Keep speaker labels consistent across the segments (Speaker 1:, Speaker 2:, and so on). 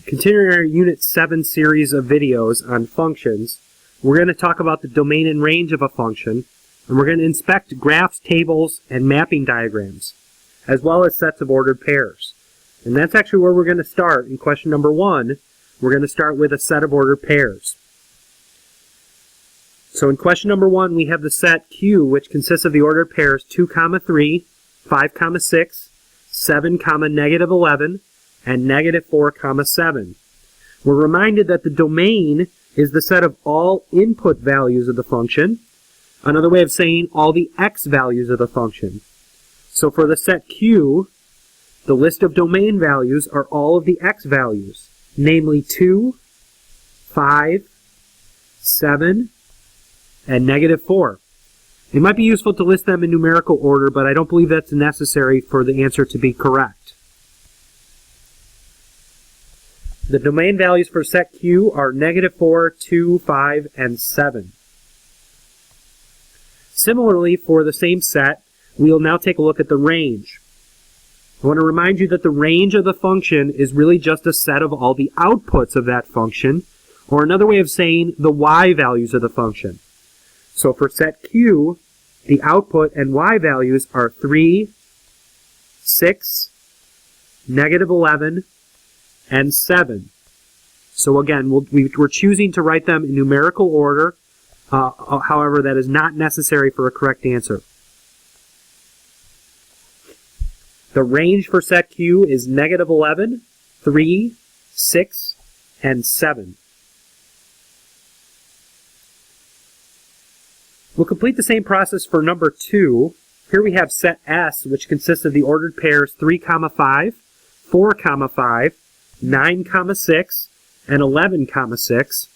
Speaker 1: Continuing our Unit 7 series of videos on functions, we're going to talk about the domain and range of a function, and we're going to inspect graphs, tables, and mapping diagrams, as well as sets of ordered pairs. And that's actually where we're going to start. In question number 1, we're going to start with a set of ordered pairs. So in question number 1, we have the set Q, which consists of the ordered pairs 2, 3, 5, 6, 7, -11, and -4, 7. We're reminded that the domain is the set of all input values of the function. Another way of saying all the x values of the function. So for the set Q, the list of domain values are all of the x values, namely 2, 5, 7, and -4. It might be useful to list them in numerical order, but I don't believe that's necessary for the answer to be correct. The domain values for set Q are -4, 2, 5, and 7. Similarly, for the same set, we'll now take a look at the range. I want to remind you that the range of the function is really just a set of all the outputs of that function, or another way of saying the y values of the function. So for set Q, the output and y values are 3, 6, -11, and 7. So again, we're choosing to write them in numerical order. However, that is not necessary for a correct answer. The range for set Q is -11, 3, 6, and 7. We'll complete the same process for number 2. Here we have set S, which consists of the ordered pairs 3, 5, 4, 5, 9, 6, and 11, 6.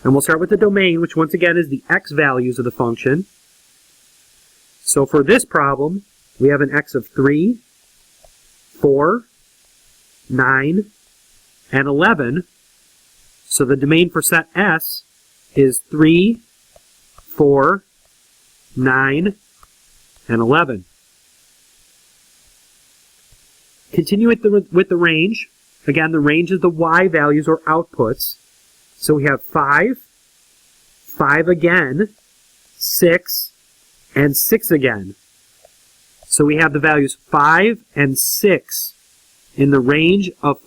Speaker 1: And we'll start with the domain, which once again is the x values of the function. So for this problem, we have an x of 3, 4, 9, and 11. So the domain for set S is 3, 4, 9, and 11. Continue with the range. Again, the range is the y values or outputs. So we have 5, 5 again, 6, and 6 again. So we have the values 5 and 6 in the range of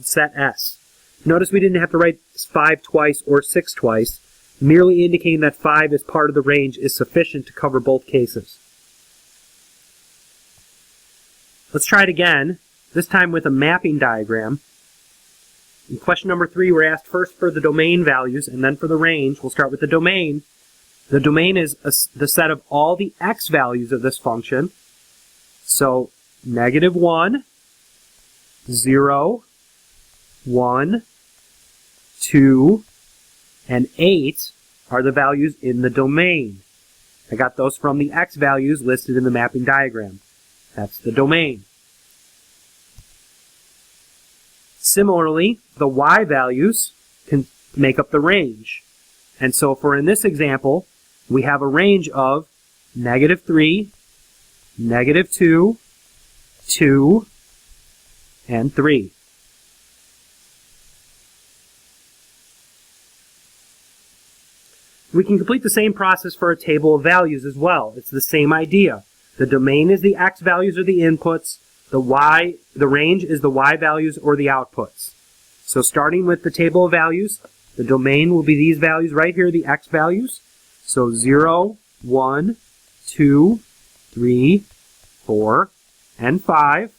Speaker 1: set S. Notice we didn't have to write 5 twice or 6 twice. Merely indicating that 5 is part of the range is sufficient to cover both cases. Let's try it again, this time with a mapping diagram. In question number 3, we're asked first for the domain values and then for the range. We'll start with the domain. The domain is the set of all the x values of this function. So -1, 0, 1, 2, and 8 are the values in the domain. I got those from the x values listed in the mapping diagram. That's the domain. Similarly, the y values can make up the range. And so for in this example, we have a range of -3, -2, 2, and 3. We can complete the same process for a table of values as well. It's the same idea. The domain is the x values or the inputs. The range is the y values or the outputs. So starting with the table of values, the domain will be these values right here, the x values. So 0, 1, 2, 3, 4, and 5.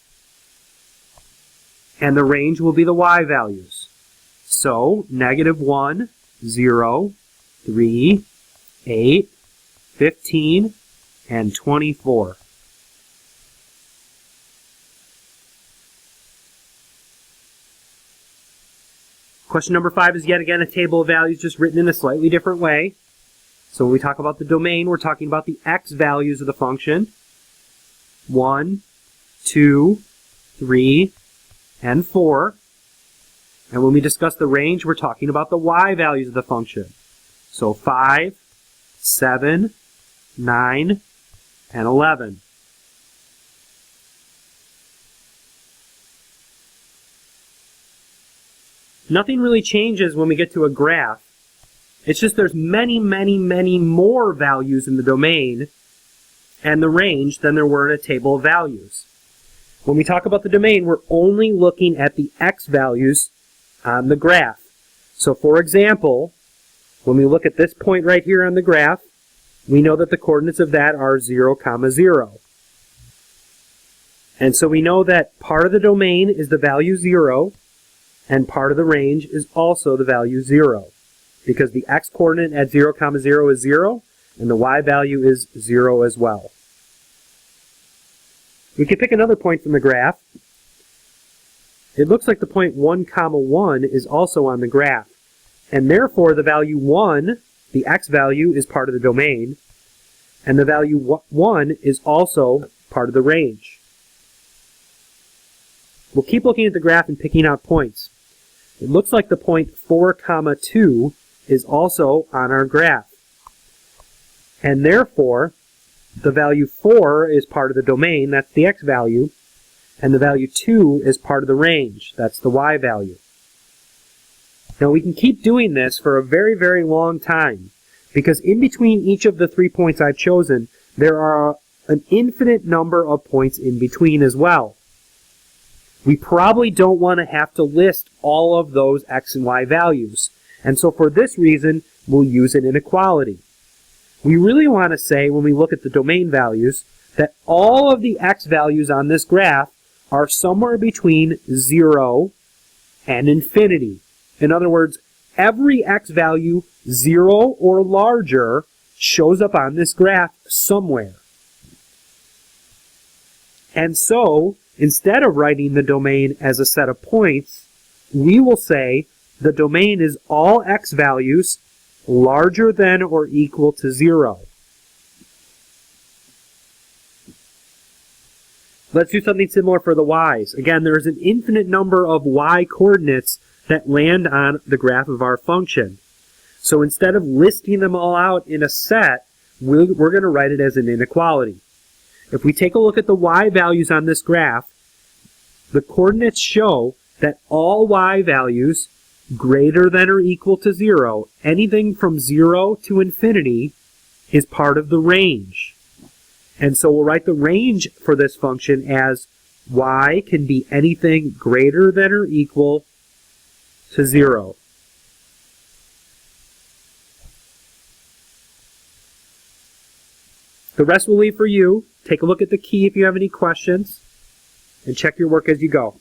Speaker 1: And the range will be the y values. So -1, 0, 3, 8, 15, and 24. Question number 5 is yet again a table of values just written in a slightly different way. So when we talk about the domain, we're talking about the x values of the function. 1, 2, 3, and 4. And when we discuss the range, we're talking about the y values of the function. So 5, 7, 9, and 11. Nothing really changes when we get to a graph. It's just there's many, many, many more values in the domain and the range than there were in a table of values. When we talk about the domain, we're only looking at the x values on the graph. So for example, when we look at this point right here on the graph, we know that the coordinates of that are 0, 0. And so we know that part of the domain is the value 0, and part of the range is also the value 0, because the x coordinate at 0, 0 is 0, and the y value is 0 as well. We can pick another point from the graph. It looks like the point 1, 1 is also on the graph, and therefore the value 1, the x value, is part of the domain, and the value 1 is also part of the range. We'll keep looking at the graph and picking out points. It looks like the point 4, 2 is also on our graph, and therefore the value 4 is part of the domain, that's the x value, and the value 2 is part of the range, that's the y value. Now we can keep doing this for a very, very long time, because in between each of the 3 points I've chosen, there are an infinite number of points in between as well. We probably don't want to have to list all of those x and y values, and so for this reason, we'll use an inequality. We really want to say, when we look at the domain values, that all of the x values on this graph are somewhere between 0 and infinity. In other words, every x value 0 or larger shows up on this graph somewhere. And so, instead of writing the domain as a set of points, we will say the domain is all x values larger than or equal to 0. Let's do something similar for the y's. Again, there's an infinite number of y coordinates that land on the graph of our function. So instead of listing them all out in a set, we're going to write it as an inequality. If we take a look at the y values on this graph, the coordinates show that all y values greater than or equal to 0, anything from 0 to infinity, is part of the range. And so we'll write the range for this function as y can be anything greater than or equal to 0. The rest we'll leave for you. Take a look at the key if you have any questions, and check your work as you go.